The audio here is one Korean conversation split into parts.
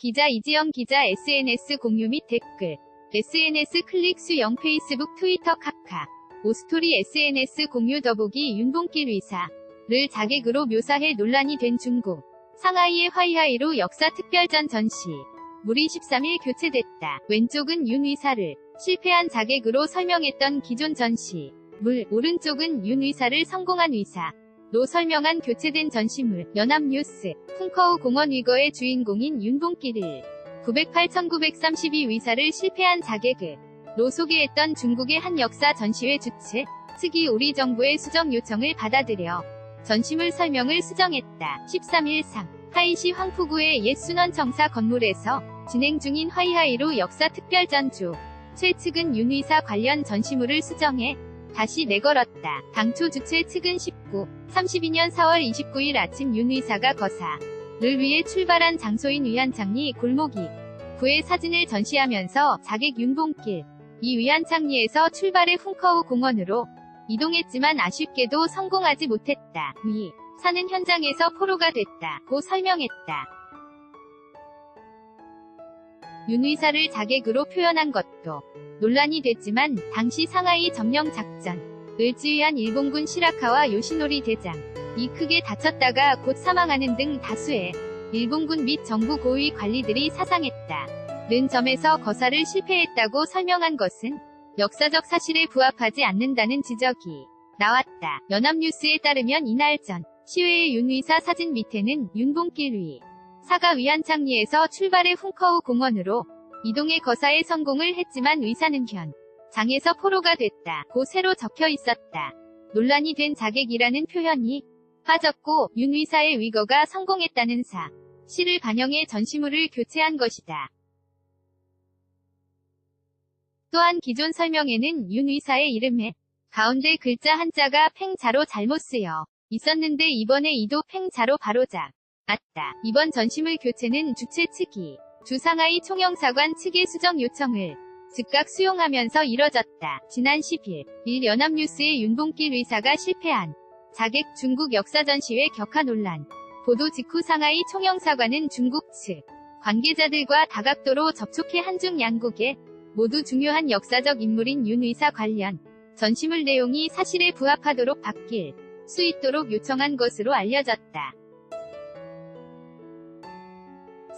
기자 이지영 기자 SNS 공유 및 댓글. SNS 클릭 수 0 페이스북 트위터 카카. 오스토리 SNS 공유 더보기 윤봉길 의사를 자객으로 묘사해 논란이 된 중국. 상하이의 화이하이로 역사 특별전 전시. 물이 13일 교체됐다. 왼쪽은 윤 의사를 실패한 자객으로 설명했던 기존 전시. 물, 오른쪽은 윤 의사를 성공한 의사로 설명한 교체된 전시물. 연합뉴스. 쿵커우 공원 위거의 주인공인 윤봉길을 908-1932 의사를 실패한 자객으로 소개했던 중국의 한 역사 전시회 주최 측이 우리 정부의 수정 요청을 받아들여 전시물 설명을 수정했다. 13일 상하이시 황푸구의 옛 순원청사 건물에서 진행 중인 화이하이로 역사 특별전주 최측은 윤 의사 관련 전시물을 수정해 다시 내걸었다. 당초 주최 측은 32년 4월 29일 아침 윤 의사가 거사를 위해 출발한 장소인 위안창리 골목이 구의 사진을 전시하면서 자객 윤봉길 이 위안창리에서 출발해 쿵커우 공원으로 이동했지만 아쉽게도 성공하지 못했다. 위 사는 현장에서 포로가 됐다고 설명했다. 윤 의사를 자객으로 표현한 것도 논란이 됐지만 당시 상하이 점령 작전을 지휘한 일본군 시라카와 요시노리 대장이 크게 다쳤다가 곧 사망하는 등 다수의 일본군 및 정부 고위 관리들이 사상했다는 점에서 거사를 실패했다고 설명한 것은 역사적 사실에 부합하지 않는다는 지적이 나왔다. 연합뉴스에 따르면 이날 전 시회의 윤 의사 사진 밑에는 윤봉길 의사가 위안창리에서 출발해 쿵커우 공원으로 이동해 거사에 성공을 했지만 의사는 현장에서 포로가 됐다고 새로 적혀 있었다. 논란이 된 자객이라는 표현이 빠졌고 윤 의사의 위거가 성공했다는 사실을 반영해 전시물을 교체한 것이다. 또한 기존 설명에는 윤 의사의 이름에 가운데 글자 한자가 팽자로 잘못 쓰여 있었는데 이번에 이도 팽자로 바로잡았다. 이번 전시물 교체는 주최 측이 주 상하이 총영사관 측의 수정 요청을 즉각 수용하면서 이뤄졌다. 지난 10일 연합뉴스의 윤봉길 의사가 실패한 자객 중국 역사전시회 격하 논란. 보도 직후 상하이 총영사관은 중국 측 관계자들과 다각도로 접촉해 한중 양국에 모두 중요한 역사적 인물인 윤 의사 관련 전시물 내용이 사실에 부합하도록 바뀔 수 있도록 요청한 것으로 알려졌다.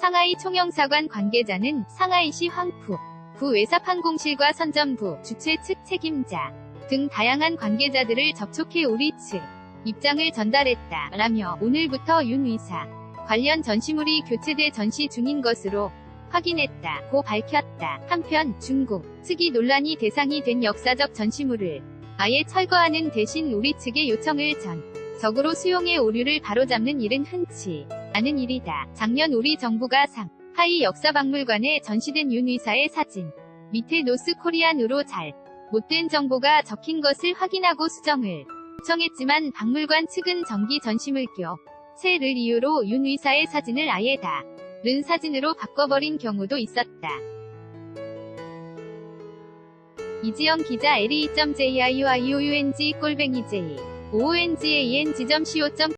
상하이 총영사관 관계자는 상하이시 황푸 구 외사판공실과 선전부 주최 측 책임자 등 다양한 관계자들을 접촉해 우리 측 입장을 전달했다 라며 오늘부터 윤 의사 관련 전시물이 교체돼 전시 중인 것으로 확인했다고 밝혔다. 한편 중국 측이 논란이 대상이 된 역사적 전시물을 아예 철거하는 대신 우리 측의 요청을 전적으로 수용해 오류를 바로잡는 일은 흔치 않은 일이다. 작년 우리 정부가 상하이 역사박물관에 전시된 윤 의사의 사진 밑에 노스코리안으로 잘못된 정보가 적힌 것을 확인하고 수정을 요청했지만 박물관 측은 정기 전시물 교체를 이유로 윤 의사의 사진을 아예 다른 사진으로 바꿔버린 경우도 있었다. 이지영 기자 LE.JIUIOUNG _J OONGAENG.co